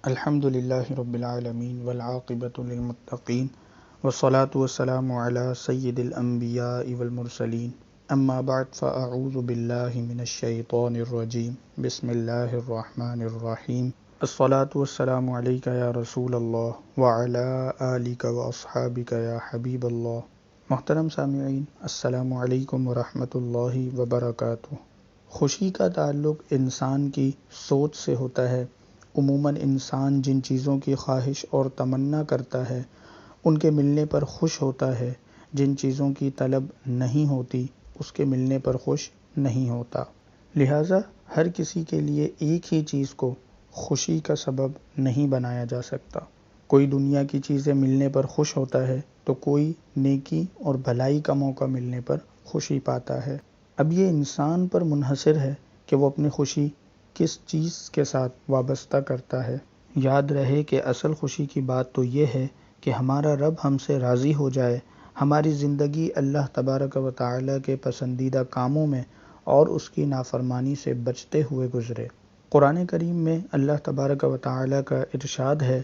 الحمد للہ رب العالمین والعاقبۃ للمتقین والصلاة والسلام علی سید الانبیاء والمرسلین اما بعد فاعوذ باللہ من الشیطان الرجیم بسم اللہ الرحمن الرحیم الصلاة والسلام علیک یا رسول اللہ وعلی آلک واصحابک یا حبیب اللہ۔ محترم سامعین، السلام علیکم ورحمۃ اللہ وبرکاتہ۔ خوشی کا تعلق انسان کی سوچ سے ہوتا ہے۔ عموماً انسان جن چیزوں کی خواہش اور تمنا کرتا ہے ان کے ملنے پر خوش ہوتا ہے، جن چیزوں کی طلب نہیں ہوتی اس کے ملنے پر خوش نہیں ہوتا۔ لہٰذا ہر کسی کے لیے ایک ہی چیز کو خوشی کا سبب نہیں بنایا جا سکتا۔ کوئی دنیا کی چیزیں ملنے پر خوش ہوتا ہے تو کوئی نیکی اور بھلائی کا موقع ملنے پر خوشی پاتا ہے۔ اب یہ انسان پر منحصر ہے کہ وہ اپنی خوشی کس چیز کے ساتھ وابستہ کرتا ہے۔ یاد رہے کہ اصل خوشی کی بات تو یہ ہے کہ ہمارا رب ہم سے راضی ہو جائے، ہماری زندگی اللہ تبارک و تعالیٰ کے پسندیدہ کاموں میں اور اس کی نافرمانی سے بچتے ہوئے گزرے۔ قرآن کریم میں اللہ تبارک و تعالیٰ کا ارشاد ہے،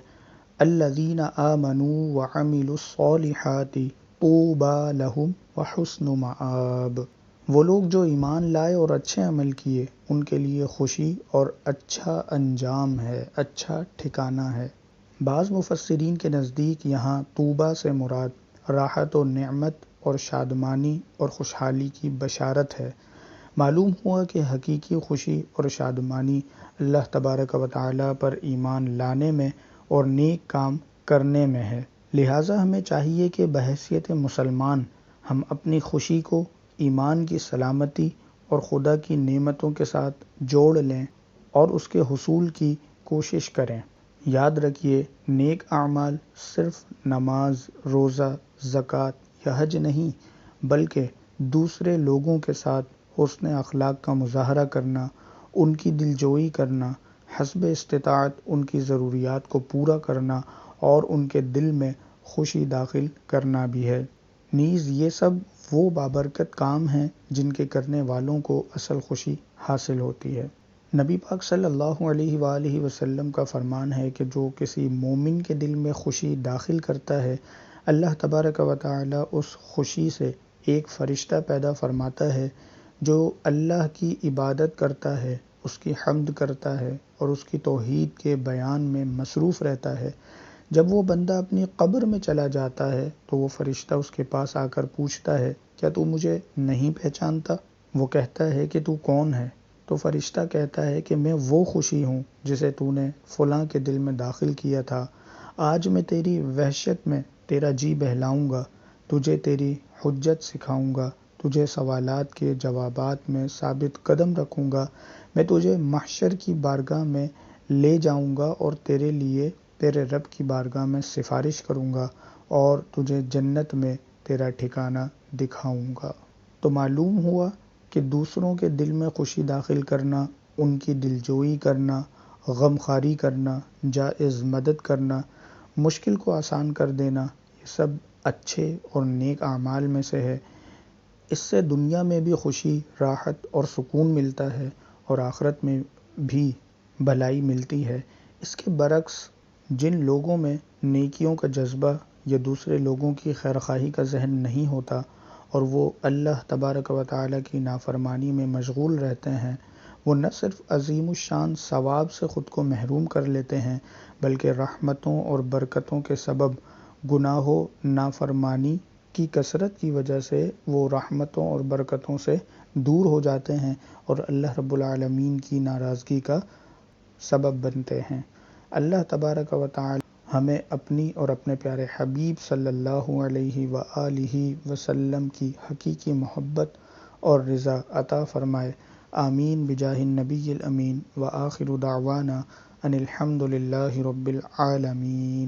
الذین آمنوا وعملوا الصالحات طوبی لہم وحسن مآب۔ وہ لوگ جو ایمان لائے اور اچھے عمل کیے ان کے لیے خوشی اور اچھا انجام ہے، اچھا ٹھکانہ ہے۔ بعض مفسرین کے نزدیک یہاں طوبیٰ سے مراد راحت و نعمت اور شادمانی اور خوشحالی کی بشارت ہے۔ معلوم ہوا کہ حقیقی خوشی اور شادمانی اللہ تبارک و تعالیٰ پر ایمان لانے میں اور نیک کام کرنے میں ہے۔ لہٰذا ہمیں چاہیے کہ بحیثیت مسلمان ہم اپنی خوشی کو ایمان کی سلامتی اور خدا کی نعمتوں کے ساتھ جوڑ لیں اور اس کے حصول کی کوشش کریں۔ یاد رکھیے، نیک اعمال صرف نماز، روزہ، زکوٰۃ یا حج نہیں، بلکہ دوسرے لوگوں کے ساتھ حسن اخلاق کا مظاہرہ کرنا، ان کی دلجوئی کرنا، حسب استطاعت ان کی ضروریات کو پورا کرنا اور ان کے دل میں خوشی داخل کرنا بھی ہے۔ نیز یہ سب وہ بابرکت کام ہیں جن کے کرنے والوں کو اصل خوشی حاصل ہوتی ہے۔ نبی پاک صلی اللہ علیہ وآلہ وسلم کا فرمان ہے کہ جو کسی مومن کے دل میں خوشی داخل کرتا ہے، اللہ تبارک و تعالیٰ اس خوشی سے ایک فرشتہ پیدا فرماتا ہے جو اللہ کی عبادت کرتا ہے، اس کی حمد کرتا ہے اور اس کی توحید کے بیان میں مصروف رہتا ہے۔ جب وہ بندہ اپنی قبر میں چلا جاتا ہے تو وہ فرشتہ اس کے پاس آ کر پوچھتا ہے، کیا تو مجھے نہیں پہچانتا؟ وہ کہتا ہے کہ تو کون ہے؟ تو فرشتہ کہتا ہے کہ میں وہ خوشی ہوں جسے تو نے فلاں کے دل میں داخل کیا تھا۔ آج میں تیری وحشت میں تیرا جی بہلاؤں گا، تجھے تیری حجت سکھاؤں گا، تجھے سوالات کے جوابات میں ثابت قدم رکھوں گا، میں تجھے محشر کی بارگاہ میں لے جاؤں گا اور تیرے لیے تیرے رب کی بارگاہ میں سفارش کروں گا اور تجھے جنت میں تیرا ٹھکانہ دکھاؤں گا۔ تو معلوم ہوا کہ دوسروں کے دل میں خوشی داخل کرنا، ان کی دلجوئی کرنا، غمخواری کرنا، جائز مدد کرنا، مشکل کو آسان کر دینا، یہ سب اچھے اور نیک اعمال میں سے ہے۔ اس سے دنیا میں بھی خوشی، راحت اور سکون ملتا ہے اور آخرت میں بھی بھلائی ملتی ہے۔ اس کے برعکس جن لوگوں میں نیکیوں کا جذبہ یا دوسرے لوگوں کی خیرخواہی کا ذہن نہیں ہوتا اور وہ اللہ تبارک و تعالیٰ کی نافرمانی میں مشغول رہتے ہیں، وہ نہ صرف عظیم الشان ثواب سے خود کو محروم کر لیتے ہیں بلکہ رحمتوں اور برکتوں کے سبب گناہوں نافرمانی کی کثرت کی وجہ سے وہ رحمتوں اور برکتوں سے دور ہو جاتے ہیں اور اللہ رب العالمین کی ناراضگی کا سبب بنتے ہیں۔ اللہ تبارک و تعالی ہمیں اپنی اور اپنے پیارے حبیب صلی اللہ علیہ وآلہ وسلم کی حقیقی محبت اور رضا عطا فرمائے۔ آمین بجاہ النبی الامین، وآخر دعوانا ان الحمد للہ رب العالمین۔